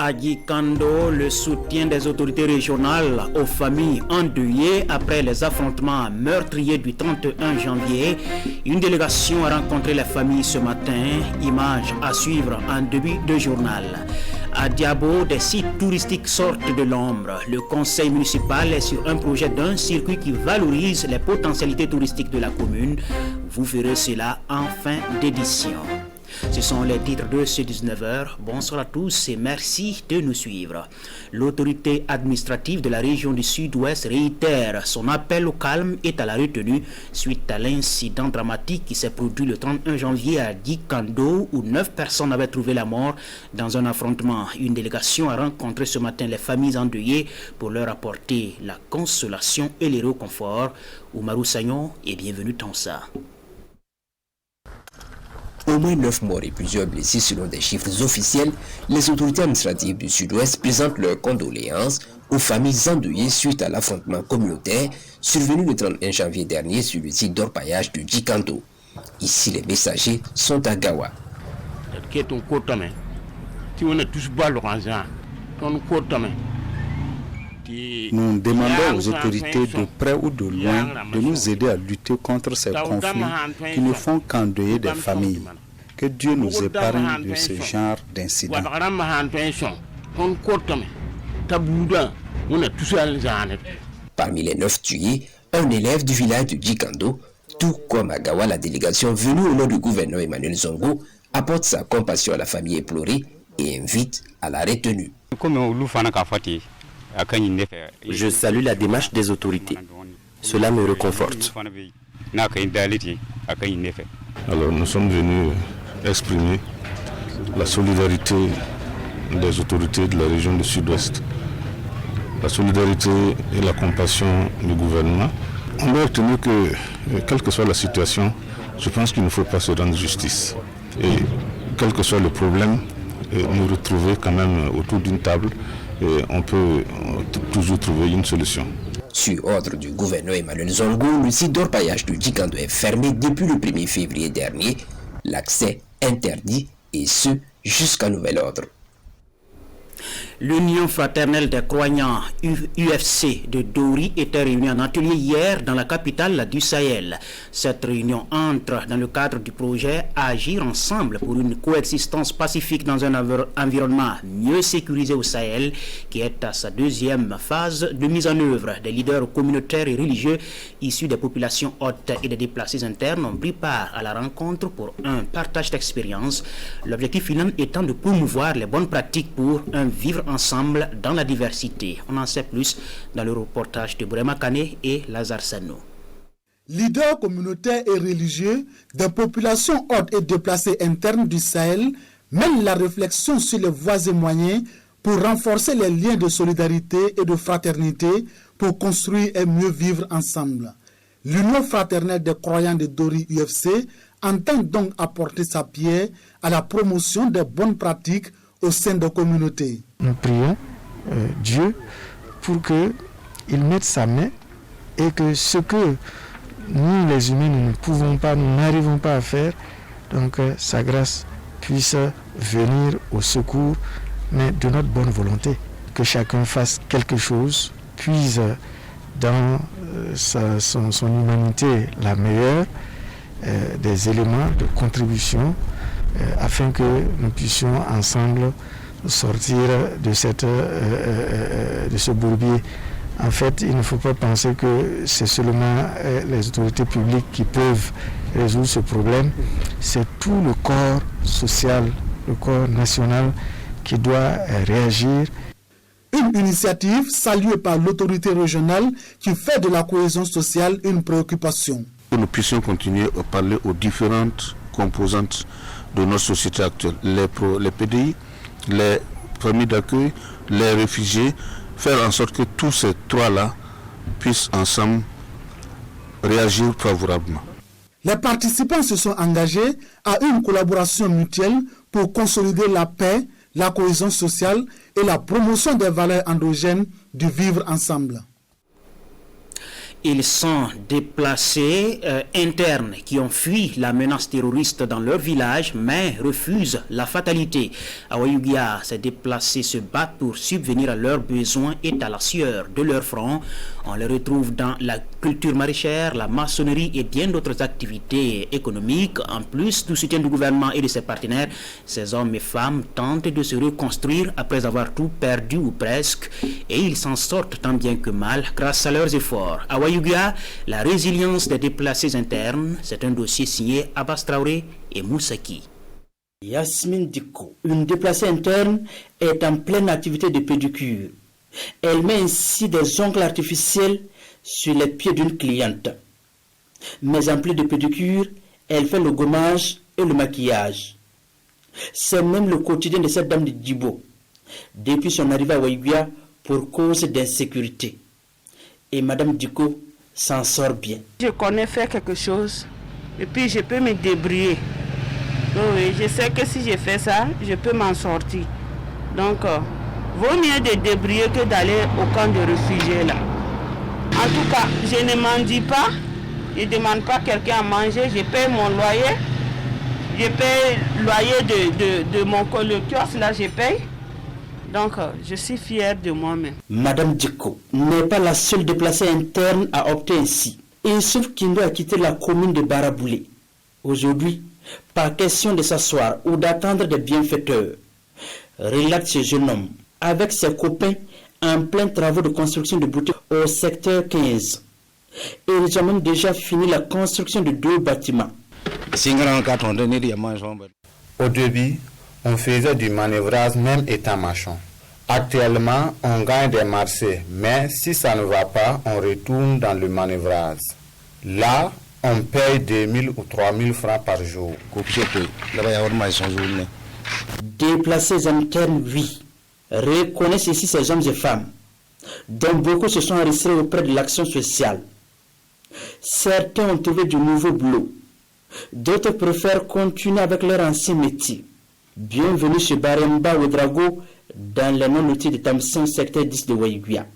à Djikando, le soutien des autorités régionales aux familles endeuillées après les affrontements meurtriers du 31 janvier. Une délégation a rencontré les familles ce matin. Image à suivre en début de journal. À Diabo, des sites touristiques sortent de l'ombre. Le conseil municipal est sur un projet d'un circuit qui valorise les potentialités touristiques de la commune. Vous verrez cela en fin d'édition. Ce sont les titres de ce 19h. Bonsoir à tous et merci de nous suivre. L'autorité administrative de la région du Sud-Ouest réitère son appel au calme et à la retenue suite à l'incident dramatique qui s'est produit le 31 janvier à Djikando où 9 personnes avaient trouvé la mort dans un affrontement. Une délégation a rencontré ce matin les familles endeuillées pour leur apporter la consolation et le réconfort. Oumarou Sagnon et bienvenue dans ça. Au moins 9 morts et plusieurs blessés selon des chiffres officiels, les autorités administratives du Sud-Ouest présentent leurs condoléances aux familles endeuillées suite à l'affrontement communautaire survenu le 31 janvier dernier sur le site d'orpaillage de Djikando. Ici, les messagers sont à Gawa. Nous demandons aux autorités de près ou de loin de nous aider à lutter contre ces conflits qui ne font qu'endeuiller des familles. Que Dieu nous épargne de ce genre d'incidents. Parmi les 9 tués, un élève du village de Djikando, tout comme à Gawa, la délégation venue au nom du gouverneur Emmanuel Zongo apporte sa compassion à la famille éplorée et invite à la retenue. Je salue la démarche des autorités. Cela me réconforte. Alors nous sommes venus exprimer la solidarité des autorités de la région du Sud-Ouest, la solidarité et la compassion du gouvernement. On doit retenir que, quelle que soit la situation, je pense qu'il ne faut pas se rendre justice. Et quel que soit le problème, nous retrouver quand même autour d'une table. Et on peut toujours trouver une solution. Sur ordre du gouverneur Emmanuel Zongo, le site d'orpaillage de Djikando est fermé depuis le 1er février dernier. L'accès interdit et ce jusqu'à nouvel ordre. L'Union fraternelle des croyants UFC de Dori était réunie en atelier hier dans la capitale du Sahel. Cette réunion entre dans le cadre du projet Agir ensemble pour une coexistence pacifique dans un environnement mieux sécurisé au Sahel qui est à sa deuxième phase de mise en œuvre. Des leaders communautaires et religieux issus des populations hautes et des déplacés internes ont pris part à la rencontre pour un partage d'expériences. L'objectif final étant de promouvoir les bonnes pratiques pour un vivre ensemble dans la diversité. On en sait plus dans le reportage de Bourema Kane et Lazare Sano. Leaders communautaires et religieux des populations hautes et déplacées internes du Sahel mènent la réflexion sur les voies et moyens pour renforcer les liens de solidarité et de fraternité pour construire et mieux vivre ensemble. L'Union fraternelle des croyants de Dori UFC entend donc apporter sa pierre à la promotion des bonnes pratiques au sein de la communauté. Nous prions Dieu pour qu'il mette sa main et que ce que nous les humains nous ne pouvons pas, nous n'arrivons pas à faire, donc sa grâce puisse venir au secours, mais de notre bonne volonté. Que chacun fasse quelque chose, puise dans son humanité la meilleure des éléments de contribution afin que nous puissions ensemble sortir de ce bourbier. En fait, il ne faut pas penser que c'est seulement les autorités publiques qui peuvent résoudre ce problème. C'est tout le corps social, le corps national qui doit réagir. Une initiative saluée par l'autorité régionale qui fait de la cohésion sociale une préoccupation. Que nous puissions continuer à parler aux différentes composantes de notre société actuelle, les PDI, les familles d'accueil, les réfugiés, faire en sorte que tous ces trois-là puissent ensemble réagir favorablement. Les participants se sont engagés à une collaboration mutuelle pour consolider la paix, la cohésion sociale et la promotion des valeurs endogènes du vivre ensemble. Ils sont déplacés internes qui ont fui la menace terroriste dans leur village, mais refusent la fatalité. À Wayouguia, ces déplacés se battent pour subvenir à leurs besoins et à la sueur de leur front. On les retrouve dans la culture maraîchère, la maçonnerie et bien d'autres activités économiques. En plus du soutien du gouvernement et de ses partenaires, ces hommes et femmes tentent de se reconstruire après avoir tout perdu ou presque, et ils s'en sortent tant bien que mal grâce à leurs efforts. À Wayouguia, la résilience des déplacés internes, c'est un dossier signé Abbas Traoré et Moussaki. Yasmine Diko, une déplacée interne, est en pleine activité de pédicure. Elle met ainsi des ongles artificiels sur les pieds d'une cliente. Mais en plus de pédicure, elle fait le gommage et le maquillage. C'est même le quotidien de cette dame de Djibo, depuis son arrivée à Wayouguia pour cause d'insécurité. Et Madame Diko s'en sort bien. Je connais faire quelque chose et puis je peux me débrouiller. Donc, je sais que si je fais ça, je peux m'en sortir. Donc, vaut mieux de débrouiller que d'aller au camp de réfugiés là. En tout cas, je ne mendie pas, je ne demande pas quelqu'un à manger, je paye mon loyer, je paye le loyer de mon kiosque là, je paye. Donc, je suis fière de moi-même. Madame Diko n'est pas la seule déplacée interne à opter ainsi. Et sauf qu'il doit quitter la commune de Baraboulé. Aujourd'hui, pas question de s'asseoir ou d'attendre des bienfaiteurs. Relate ce jeune homme avec ses copains en plein travaux de construction de boutiques au secteur 15. Et ils ont même déjà fini la construction de 2 bâtiments. Au début, on faisait du manœuvrage même étant marchand. Actuellement, on gagne des marchés, mais si ça ne va pas, on retourne dans le manœuvrage. Là, on paye 2000 ou 3000 francs par jour. Déplacés internes, oui, reconnaissent ici ces hommes et femmes, dont beaucoup se sont enregistrés auprès de l'action sociale. Certains ont trouvé de nouveaux boulots, d'autres préfèrent continuer avec leur ancien métier. Bienvenue chez Baremba Ouedrago dans le non-outil de Tamsin, secteur 10 de Wayouguia.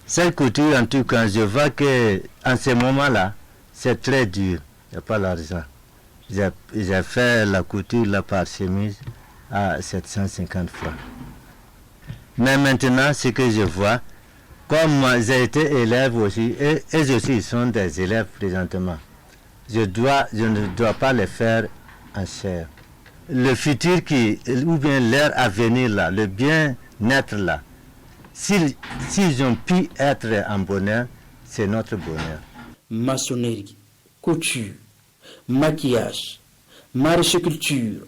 Cette couture, en tout cas, je vois qu'en ce moment-là, c'est très dur. Il n'y a pas l'argent. J'ai fait la couture là, par chemise à 750 francs. Mais maintenant, ce que je vois, comme j'ai été élève aussi, et eux aussi ils sont des élèves présentement, je ne dois pas les faire en chair. Le futur ou bien l'ère à venir là, le bien-être là, s'ils ont pu être en bonheur, c'est notre bonheur. Maçonnerie, couture, maquillage, maraîchculture,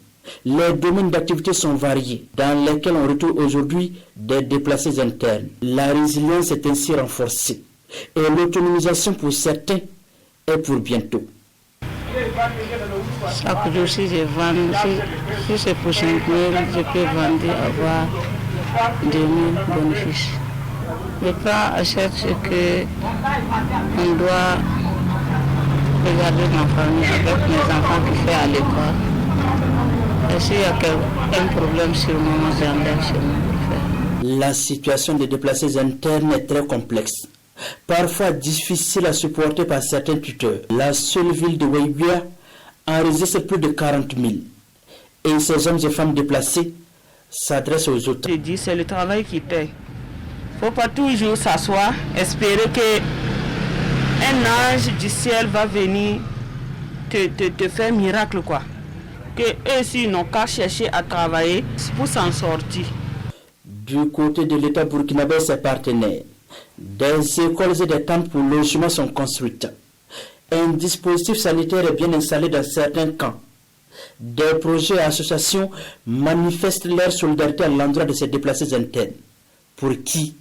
les domaines d'activité sont variés dans lesquels on retrouve aujourd'hui des déplacés internes. La résilience est ainsi renforcée et l'autonomisation pour certains est pour bientôt. Chaque jour, si je vends, si c'est pour 5 000, je peux vendre, avoir 2 000 bénéfices. Je prends, achète ce qu'on doit regarder ma famille avec mes enfants qui font à l'école. Et s'il y a un problème sur moi, j'enlève chez moi. La situation des déplacés internes est très complexe, parfois difficile à supporter par certains tuteurs. La seule ville de Wayouguia enregistre plus de 40 000. Et ces hommes et femmes déplacés s'adressent aux autres. Je dis, c'est le travail qui paye. Il ne faut pas toujours s'asseoir, espérer qu'un ange du ciel va venir te faire miracle, quoi. Que eux aussi n'ont qu'à chercher à travailler pour s'en sortir. Du côté de l'État burkinabé et ses partenaires, des écoles et des tentes pour logement sont construites. Un dispositif sanitaire est bien installé dans certains camps. Des projets et associations manifestent leur solidarité à l'endroit de ces déplacés internes, pour qui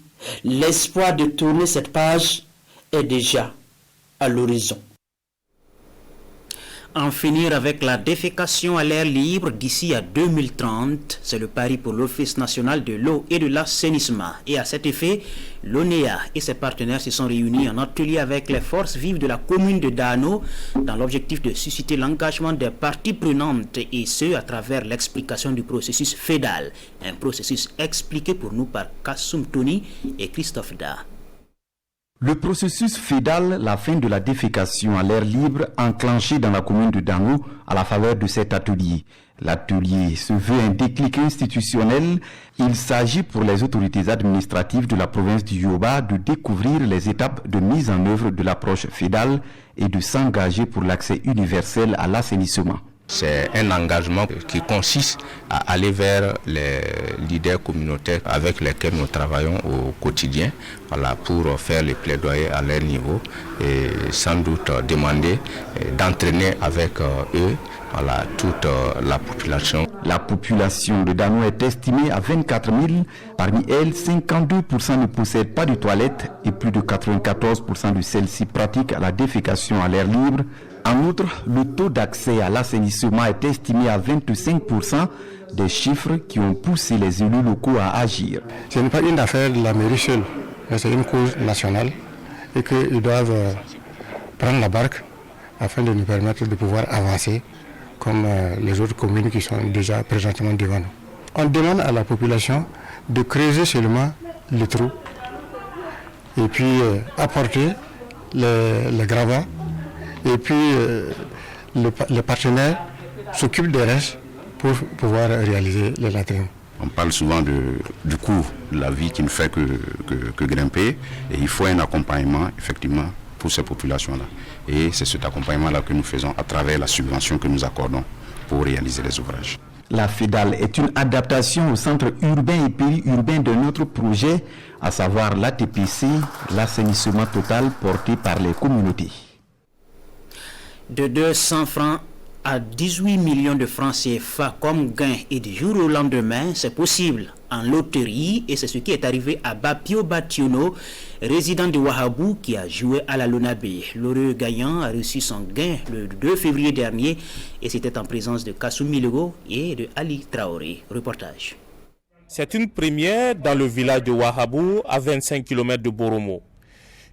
l'espoir de tourner cette page est déjà à l'horizon. En finir avec la défécation à l'air libre d'ici à 2030, c'est le pari pour l'Office national de l'eau et de l'assainissement. Et à cet effet, l'ONEA et ses partenaires se sont réunis en atelier avec les forces vives de la commune de Dano dans l'objectif de susciter l'engagement des parties prenantes et ce à travers l'explication du processus FEDAL, un processus expliqué pour nous par Kassoum Tony et Christophe Da. Le processus FEDAL, la fin de la défécation à l'air libre, enclenché dans la commune de Dano à la faveur de cet atelier. L'atelier se veut un déclic institutionnel. Il s'agit pour les autorités administratives de la province du Yoba de découvrir les étapes de mise en œuvre de l'approche FEDAL et de s'engager pour l'accès universel à l'assainissement. C'est un engagement qui consiste à aller vers les leaders communautaires avec lesquels nous travaillons au quotidien, pour faire les plaidoyers à leur niveau et sans doute demander d'entraîner avec eux toute la population. La population de Dano est estimée à 24 000. Parmi elles, 52% ne possèdent pas de toilettes et plus de 94% de celles-ci pratiquent la défécation à l'air libre. En outre, le taux d'accès à l'assainissement est estimé à 25%, des chiffres qui ont poussé les élus locaux à agir. Ce n'est pas une affaire de la mairie seule, mais c'est une cause nationale et qu'ils doivent prendre la barque afin de nous permettre de pouvoir avancer comme les autres communes qui sont déjà présentement devant nous. On demande à la population de creuser seulement les trous et puis apporter les gravats. Et puis, les partenaires s'occupent des restes pour pouvoir réaliser les latrines. On parle souvent du coût de la vie qui ne fait que grimper. Et il faut un accompagnement, effectivement, pour ces populations-là. Et c'est cet accompagnement-là que nous faisons à travers la subvention que nous accordons pour réaliser les ouvrages. La FEDAL est une adaptation au centre urbain et périurbain de notre projet, à savoir l'ATPC, l'assainissement total porté par les communautés. De 200 francs à 18 millions de francs CFA comme gain et du jour au lendemain, c'est possible en loterie et c'est ce qui est arrivé à Bapio Bationo, résident de Wahabou qui a joué à la Lonabé. L'heureux gagnant a reçu son gain le 2 février dernier et c'était en présence de Kassoumi Lego et de Ali Traoré. Reportage. C'est une première dans le village de Wahabou à 25 km de Boromo.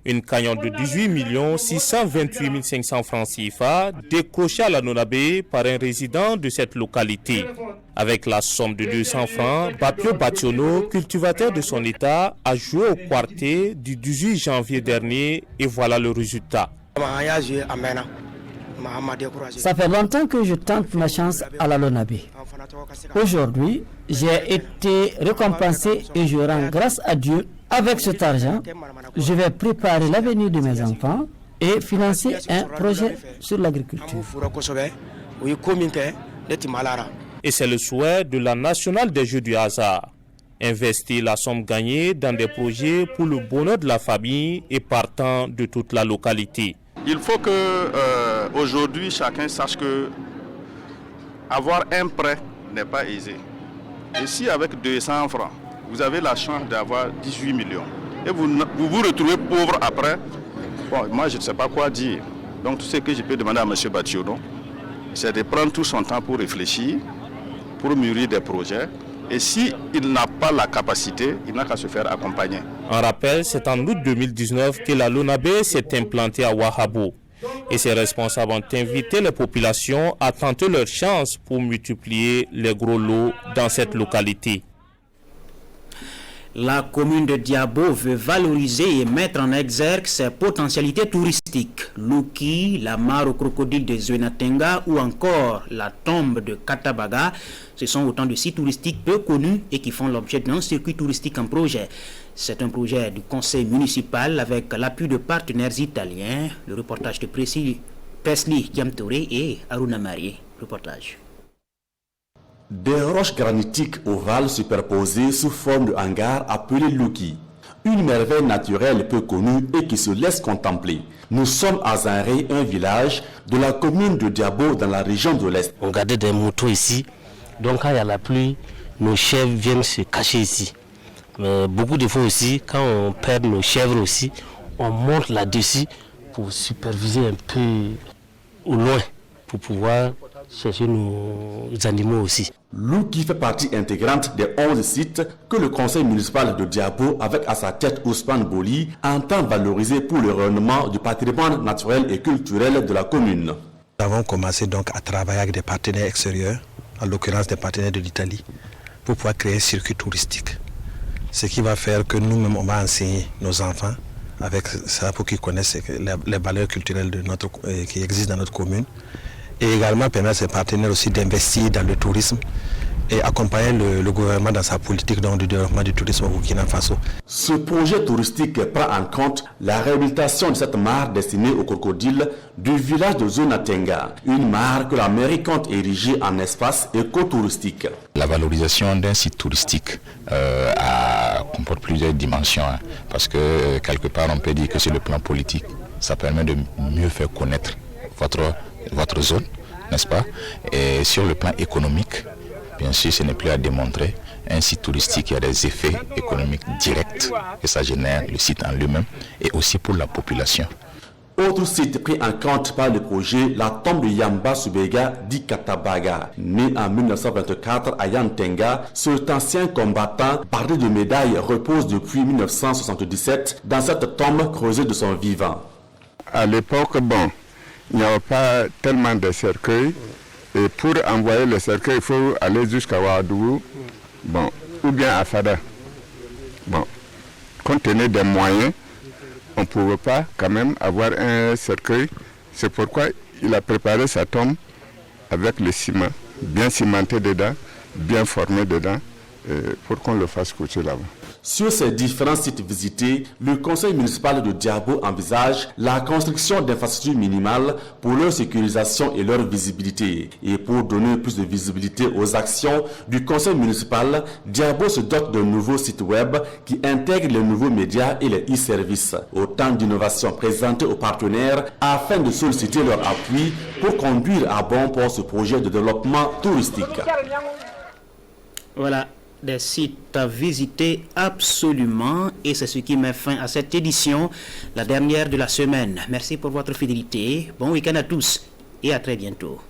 Une cagnotte de 18 628 500 francs CFA décrochée à la Nonabé par un résident de cette localité. Avec la somme de 200 francs, Bapio Bationo, cultivateur de son état, a joué au quartier du 18 janvier dernier et voilà le résultat. Ça fait longtemps que je tente ma chance à la Lonabé. Aujourd'hui, j'ai été récompensé et je rends grâce à Dieu. Avec cet argent, je vais préparer l'avenir de mes enfants et financer un projet sur l'agriculture. Et c'est le souhait de la nationale des jeux du hasard. Investir la somme gagnée dans des projets pour le bonheur de la famille et partant de toute la localité. Il faut que aujourd'hui chacun sache que avoir un prêt n'est pas aisé. Et si avec 200 francs, vous avez la chance d'avoir 18 millions et vous retrouvez pauvre après, bon, moi je ne sais pas quoi dire. Donc tout ce que je peux demander à M. Bationo, c'est de prendre tout son temps pour réfléchir, pour mûrir des projets. Et s'il n'a pas la capacité, il n'a qu'à se faire accompagner. En rappel, c'est en août 2019 que la Lonabé s'est implantée à Wahabou. Et ses responsables ont invité les populations à tenter leur chance pour multiplier les gros lots dans cette localité. La commune de Diabo veut valoriser et mettre en exergue ses potentialités touristiques. Luki, la mare au crocodile de Zwenatenga ou encore la tombe de Katabaga, ce sont autant de sites touristiques peu connus et qui font l'objet d'un circuit touristique en projet. C'est un projet du conseil municipal avec l'appui de partenaires italiens. Le reportage de Presley Kiamtouré et Aruna Marie. Reportage. Des roches granitiques ovales superposées sous forme de hangar appelées Luki. Une merveille naturelle peu connue et qui se laisse contempler. Nous sommes à Zanré, un village de la commune de Diabo dans la région de l'Est. On gardait des motos ici, donc quand il y a la pluie, nos chèvres viennent se cacher ici. Mais beaucoup de fois aussi, quand on perd nos chèvres aussi, on monte là-dessus pour superviser un peu au loin, pour pouvoir chercher nos animaux aussi. Luki fait partie intégrante des 11 sites que le conseil municipal de Diabo, avec à sa tête Ousmane Boli, entend valoriser pour le rayonnement du patrimoine naturel et culturel de la commune. Nous avons commencé donc à travailler avec des partenaires extérieurs, en l'occurrence des partenaires de l'Italie, pour pouvoir créer un circuit touristique. Ce qui va faire que nous-mêmes, on va enseigner nos enfants avec ça pour qu'ils connaissent les valeurs culturelles qui existent dans notre commune. Et également permettre à ses partenaires aussi d'investir dans le tourisme et accompagner le gouvernement dans sa politique de développement du tourisme au Burkina Faso. Ce projet touristique prend en compte la réhabilitation de cette mare destinée aux crocodiles du village de Zonatenga, une mare que la mairie compte ériger en espace écotouristique. La valorisation d'un site touristique comporte plusieurs dimensions, parce que quelque part on peut dire que sur le plan politique, ça permet de mieux faire connaître votre zone, n'est-ce pas? Et sur le plan économique, bien sûr, ce n'est plus à démontrer. Un site touristique, il y a des effets économiques directs que ça génère, le site en lui-même, et aussi pour la population. Autre site pris en compte par le projet, la tombe de Yamba Subega dit Katabaga. Né en 1924 à Yantenga, cet ancien combattant, bardé de médailles, repose depuis 1977 dans cette tombe creusée de son vivant. À l'époque, il n'y avait pas tellement de cercueils. Et pour envoyer le cercueil, il faut aller jusqu'à Ouagadougou, ou bien à Fada. Compte tenu des moyens, on ne pouvait pas quand même avoir un cercueil. C'est pourquoi il a préparé sa tombe avec le ciment, bien cimenté dedans, bien formé dedans, pour qu'on le fasse coucher là-bas. Sur ces différents sites visités, le conseil municipal de Diabo envisage la construction d'infrastructures minimales pour leur sécurisation et leur visibilité. Et pour donner plus de visibilité aux actions du conseil municipal, Diabo se dote d'un nouveau site web qui intègre les nouveaux médias et les e-services. Autant d'innovations présentées aux partenaires afin de solliciter leur appui pour conduire à bon port ce projet de développement touristique. Voilà. Des sites à visiter absolument, et c'est ce qui met fin à cette édition, la dernière de la semaine. Merci pour votre fidélité, bon week-end à tous et à très bientôt.